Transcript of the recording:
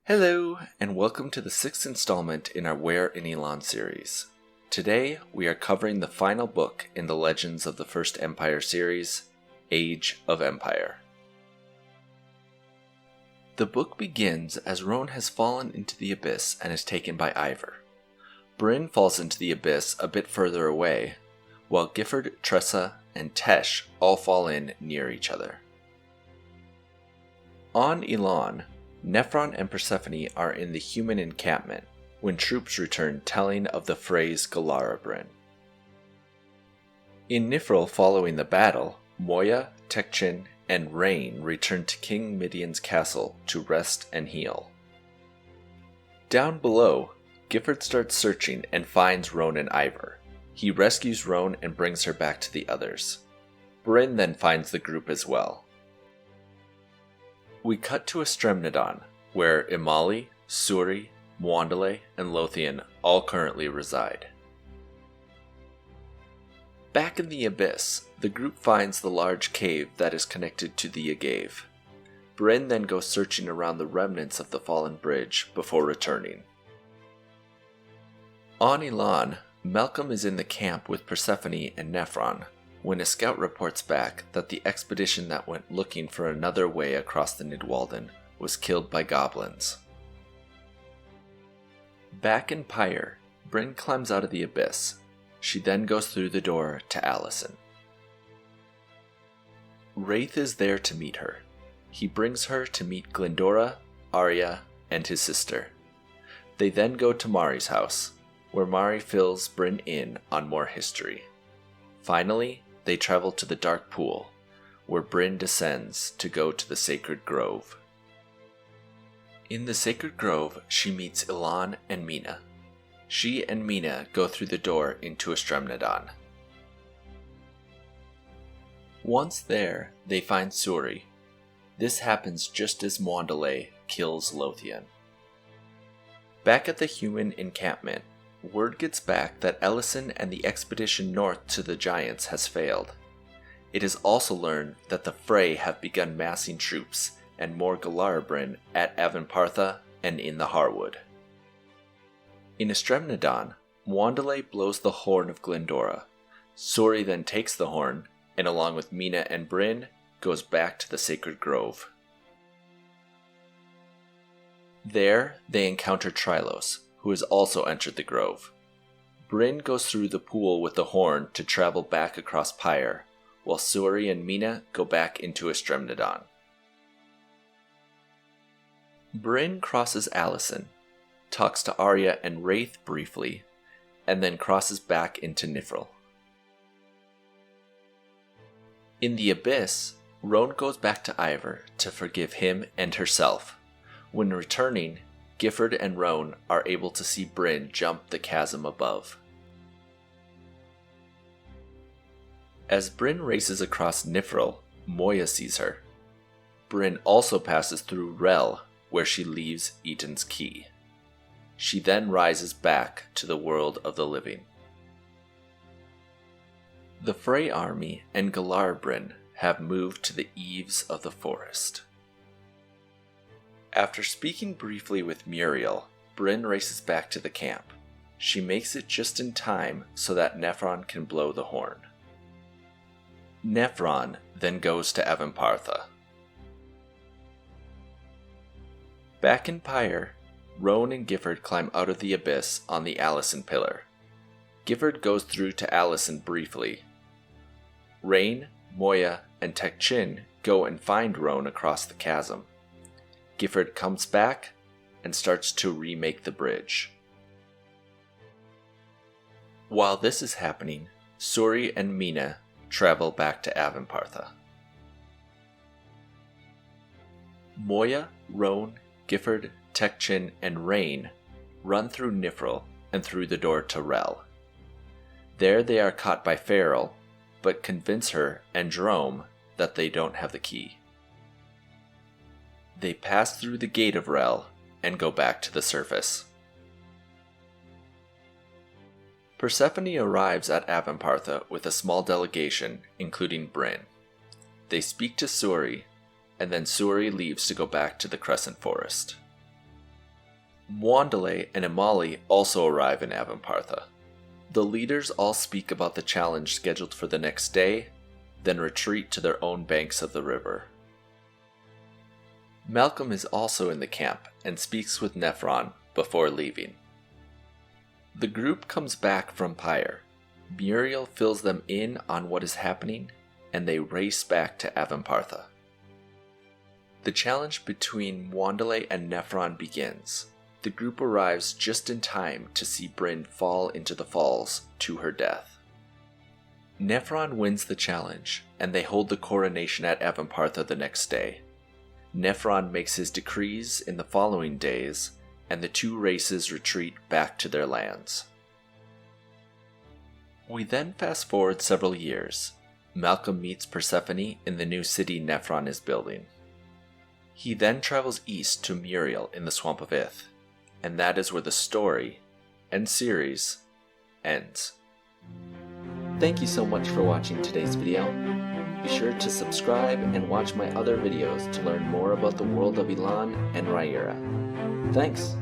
Hello, and welcome to the sixth installment in our Where in Elan series. Today, we are covering the final book in the Legends of the First Empire series, Age of Empyre. The book begins as Roan has fallen into the abyss and is taken by Ivor. Bryn falls into the abyss a bit further away, while Gifford, Tressa, and Tesh all fall in near each other. On Elan, Nephron and Persephone are in the human encampment when troops return telling of the fray's Galarabryn. In Nifril following the battle, Moya, Tekchin, and Rain return to King Midian's castle to rest and heal. Down below, Gifford starts searching and finds Roan and Ivor. He rescues Roan and brings her back to the others. Bryn then finds the group as well. We cut to Estremnadon, where Imali, Suri, Mwandale, and Lothian all currently reside. Back in the abyss, the group finds the large cave that is connected to the Yagave. Bryn then goes searching around the remnants of the fallen bridge before returning. On Elan, Malcolm is in the camp with Persephone and Nephron, when a scout reports back that the expedition that went looking for another way across the Nidwalden was killed by goblins. Back in Pyre, Bryn climbs out of the abyss. She then goes through the door to Allison. Wraith is there to meet her. He brings her to meet Glendora, Arya, and his sister. They then go to Mari's house, where Mari fills Bryn in on more history. Finally, they travel to the Dark Pool, where Bryn descends to go to the Sacred Grove. In the Sacred Grove, she meets Elan and Mina. She and Mina go through the door into Estremnadon. Once there, they find Suri. This happens just as Mwandale kills Lothian. Back at the human encampment, word gets back that Ellison and the expedition north to the Giants has failed. It is also learned that the Fray have begun massing troops and more Galarabryn at Avanpartha and in the Harwood. In Estremnadon, Mwandale blows the horn of Glendora. Suri then takes the horn, and along with Mina and Bryn, goes back to the Sacred Grove. There, they encounter Trylos, who has also entered the grove. Bryn goes through the pool with the horn to travel back across Pyre, while Suri and Mina go back into Estremnadon. Bryn crosses Allison, talks to Arya and Wraith briefly, and then crosses back into Nifril. In the abyss, Roan goes back to Ivor to forgive him and herself. When returning, Gifford and Roan are able to see Bryn jump the chasm above. As Bryn races across Nifril, Moya sees her. Bryn also passes through Rel, where she leaves Eton's key. She then rises back to the world of the living. The Fray army and Galarabryn have moved to the eaves of the forest. After speaking briefly with Muriel, Bryn races back to the camp. She makes it just in time so that Nephron can blow the horn. Nephron then goes to Avanpartha. Back in Pyre, Roan and Gifford climb out of the abyss on the Allison pillar. Gifford goes through to Allison briefly. Rain, Moya, and Tekchin go and find Roan across the chasm. Gifford comes back and starts to remake the bridge. While this is happening, Suri and Mina travel back to Avanpartha. Moya, Roan, Gifford, Tekchin, and Rain run through Nifril and through the door to Rel. There they are caught by Farrell, but convince her and Jerome that they don't have the key. They pass through the gate of Rel and go back to the surface. Persephone arrives at Avanpartha with a small delegation, including Bryn. They speak to Suri, and then Suri leaves to go back to the Crescent Forest. Wandale and Imali also arrive in Avampartha. The leaders all speak about the challenge scheduled for the next day, then retreat to their own banks of the river. Malcolm is also in the camp and speaks with Nephron before leaving. The group comes back from Pyre. Muriel fills them in on what is happening, and they race back to Avampartha. The challenge between Wandale and Nephron begins. The group arrives just in time to see Bryn fall into the falls to her death. Nephron wins the challenge, and they hold the coronation at Avampartha the next day. Nephron makes his decrees in the following days, and the two races retreat back to their lands. We then fast forward several years. Malcolm meets Persephone in the new city Nephron is building. He then travels east to Muriel in the Swamp of Ith, and that is where the story and series ends. Thank you so much for watching today's video. Be sure to subscribe and watch my other videos to learn more about the world of Elan and Riyria. Thanks!